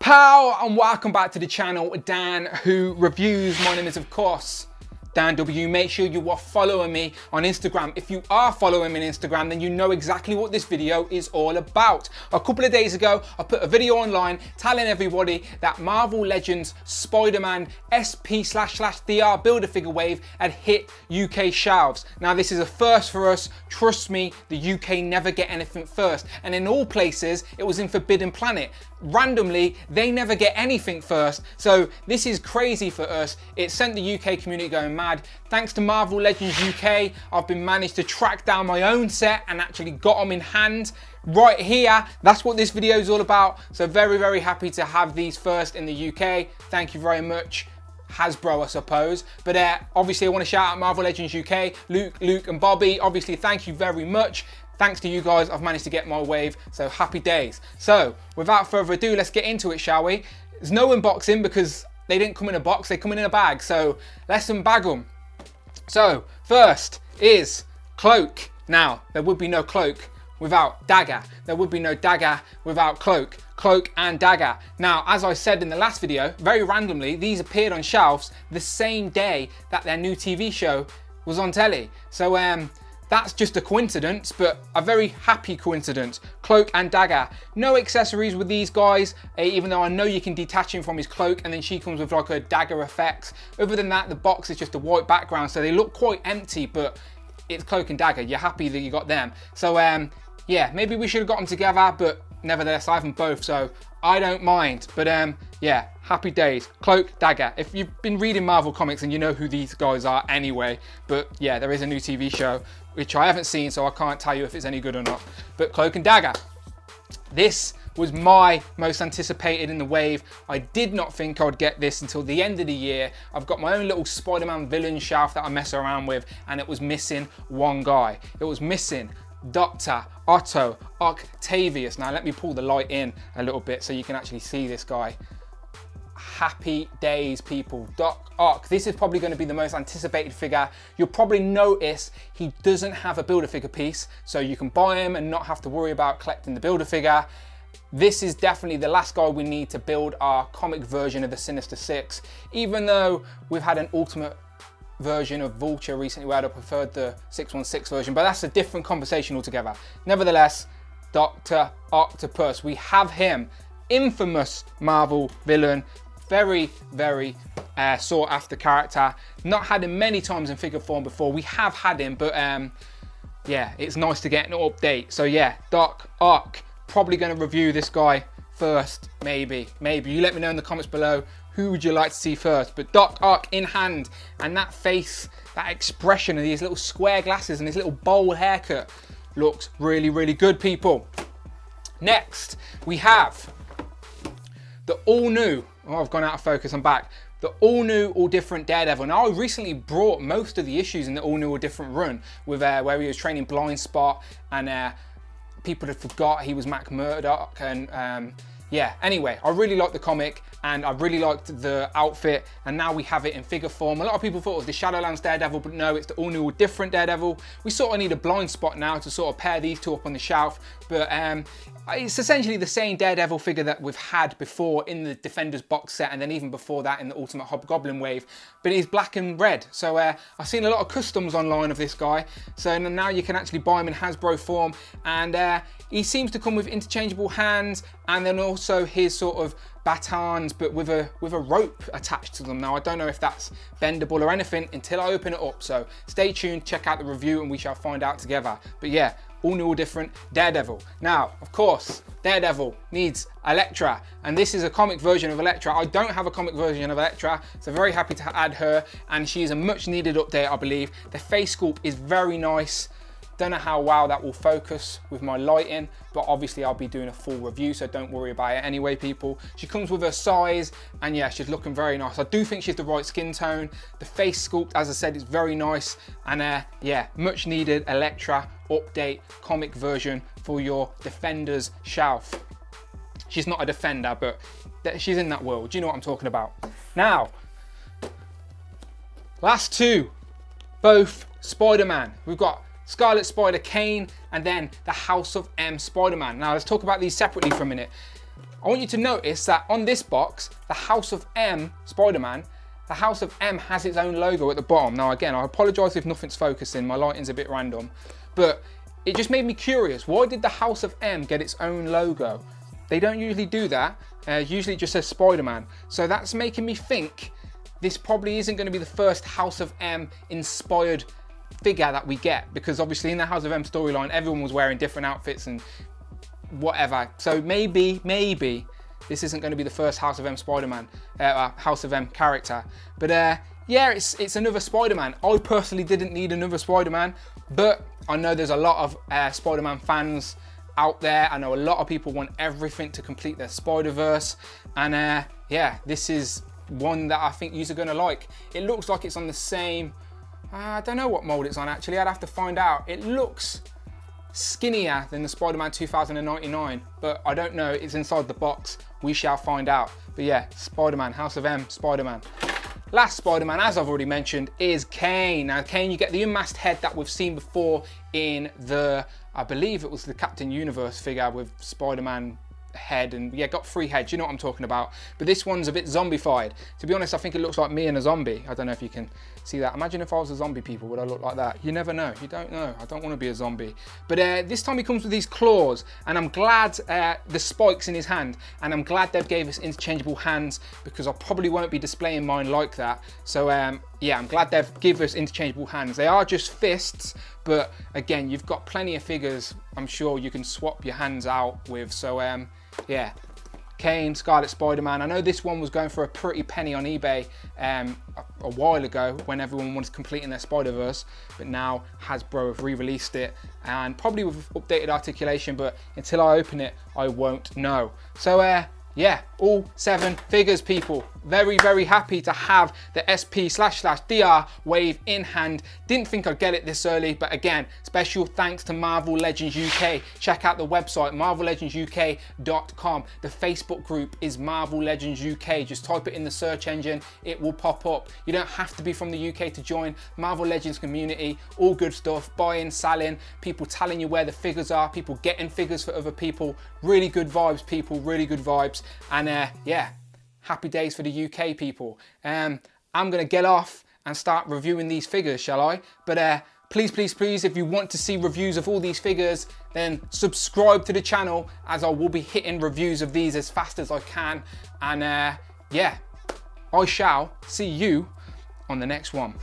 Pow and welcome back to the channel, Dan Who Reviews. My name is of course Dan W. Make sure you are following me on Instagram. If you are following me on Instagram, then you know exactly what this video is all about. A couple of days ago, I put a video online telling everybody that Marvel Legends Spider-Man SP//DR Build-A-Figure wave had hit UK shelves. Now this is a first for us. Trust me, the UK never get anything first. And in all places, it was in Forbidden Planet. Randomly, they never get anything first. So this is crazy for us. It sent the UK community going mad. Thanks to Marvel Legends UK, I've been managed to track down my own set and actually got them in hand right here. That's what this video is all about. So very, very happy to have these first in the UK. Thank you very much, Hasbro, I suppose. But obviously I want to shout out Marvel Legends UK, Luke and Bobby. Obviously, thank you very much. Thanks to you guys, I've managed to get my wave, so happy days. So without further ado, let's get into it, shall we? There's no unboxing because they didn't come in a box, they come in a bag. So let's unbag them. So first is Cloak. Now, there would be no Cloak without Dagger. There would be no Dagger without Cloak. Cloak and Dagger. Now, as I said in the last video, very randomly, these appeared on shelves the same day that their new TV show was on telly. So that's just a coincidence, but a very happy coincidence. Cloak and Dagger. No accessories with these guys, even though I know you can detach him from his cloak and then she comes with like a dagger effects. Other than that, the box is just a white background, so they look quite empty, but it's Cloak and Dagger. You're happy that you got them. So yeah, maybe we should have got them together, but nevertheless, I have them both, so I don't mind. But yeah, happy days. Cloak, Dagger. If you've been reading Marvel comics and you know who these guys are anyway, but yeah, there is a new TV show, which I haven't seen, so I can't tell you if it's any good or not. But Cloak and Dagger. This was my most anticipated in the wave. I did not think I would get this until the end of the year. I've got my own little Spider-Man villain shelf that I mess around with, and it was missing one guy. It was missing Dr. Otto Octavius. Now let me pull the light in a little bit so you can actually see this guy. Happy days, people. Doc Ock. This is probably going to be the most anticipated figure. You'll probably notice he doesn't have a Build-A-Figure piece, so you can buy him and not have to worry about collecting the Build-A-Figure. This is definitely the last guy we need to build our comic version of the Sinister Six, even though we've had an ultimate version of Vulture recently where I preferred the 616 version, but that's a different conversation altogether. Nevertheless, Dr. Octopus, we have him. Infamous Marvel villain, very, very sought after character. Not had him many times in figure form before. We have had him, but yeah, it's nice to get an update. So yeah, Doc Ock, probably going to review this guy first, maybe. You let me know in the comments below, who would you like to see first? But Doc Ock in hand, and that face, that expression of these little square glasses and his little bowl haircut looks really, really good, people. Next, we have the all new, oh, I've gone out of focus, I'm back. The all new, all different Daredevil. Now, I recently brought most of the issues in the all new, all different run with where he was training Blind Spot, and people had forgot he was Mac Murdock, and yeah, anyway, I really liked the comic and I really liked the outfit, and now we have it in figure form. A lot of people thought it was the Shadowlands Daredevil, but no, it's the all new, all different Daredevil. We sort of need a Blind Spot now to sort of pair these two up on the shelf, but it's essentially the same Daredevil figure that we've had before in the Defenders box set, and then even before that in the Ultimate Hobgoblin wave, but it's black and red. So I've seen a lot of customs online of this guy, so now you can actually buy him in Hasbro form, and he seems to come with interchangeable hands, and then also his sort of batons, but with a rope attached to them. Now, I don't know if that's bendable or anything until I open it up, so stay tuned, check out the review, and we shall find out together. But yeah, all new, all different Daredevil. Now, of course, Daredevil needs Elektra, and this is a comic version of Elektra. I don't have a comic version of Elektra, so very happy to add her, and she is a much needed update, I believe. The face sculpt is very nice. Don't know how well that will focus with my lighting, but obviously I'll be doing a full review, so don't worry about it anyway, people. She comes with her size, and yeah, she's looking very nice. I do think she's the right skin tone. The face sculpt, as I said, is very nice, and yeah, much needed Elektra update comic version for your Defenders shelf. She's not a Defender, but she's in that world. Do you know what I'm talking about? Now, last two, both Spider-Man. We've got Scarlet Spider Kane, and then the House of M Spider-Man. Now let's talk about these separately for a minute. I want you to notice that on this box, the House of M Spider-Man, the House of M has its own logo at the bottom. Now again, I apologize if nothing's focusing, my lighting's a bit random, but it just made me curious. Why did the House of M get its own logo? They don't usually do that. Usually it just says Spider-Man. So that's making me think this probably isn't going to be the first House of M inspired figure that we get, because obviously in the House of M storyline, everyone was wearing different outfits and whatever. So maybe this isn't going to be the first House of M Spider-Man, House of M character. But yeah, it's another Spider-Man. I personally didn't need another Spider-Man, but I know there's a lot of Spider-Man fans out there. I know a lot of people want everything to complete their Spider-Verse, and yeah, this is one that I think you're gonna like. It looks like it's on the same, I don't know what mold it's on actually, I'd have to find out. It looks skinnier than the Spider-Man 2099, but I don't know, it's inside the box, we shall find out. But yeah, Spider-Man, House of M, Spider-Man. Last Spider-Man, as I've already mentioned, is Kane. Now Kane, you get the unmasked head that we've seen before in the, I believe it was the Captain Universe figure with Spider-Man head, and yeah, got 3 heads, you know what I'm talking about. But this one's a bit zombified. To be honest, I think it looks like me and a zombie. I don't know if you can see that. Imagine if I was a zombie, people, would I look like that? You never know, you don't know. I don't want to be a zombie. But this time he comes with these claws, and I'm glad the spikes in his hand, and I'm glad they've gave us interchangeable hands, because I probably won't be displaying mine like that. So yeah, I'm glad they've given us interchangeable hands. They are just fists, but again, you've got plenty of figures I'm sure you can swap your hands out with. So yeah, Kane, Scarlet Spider-Man. I know this one was going for a pretty penny on eBay a while ago when everyone was completing their Spider-Verse, but now Hasbro have re-released it, and probably with updated articulation, but until I open it, I won't know. So yeah, all 7 figures, people. Very, very happy to have the SP/DR wave in hand. Didn't think I'd get it this early, but again, special thanks to Marvel Legends UK. Check out the website, marvellegendsuk.com. The Facebook group is Marvel Legends UK. Just type it in the search engine, it will pop up. You don't have to be from the UK to join. Marvel Legends community, all good stuff, buying, selling, people telling you where the figures are, people getting figures for other people. Really good vibes, people, really good vibes. And yeah, happy days for the UK people. I'm gonna get off and start reviewing these figures, shall I? But please, please, please, if you want to see reviews of all these figures, then subscribe to the channel, as I will be hitting reviews of these as fast as I can. And yeah, I shall see you on the next one.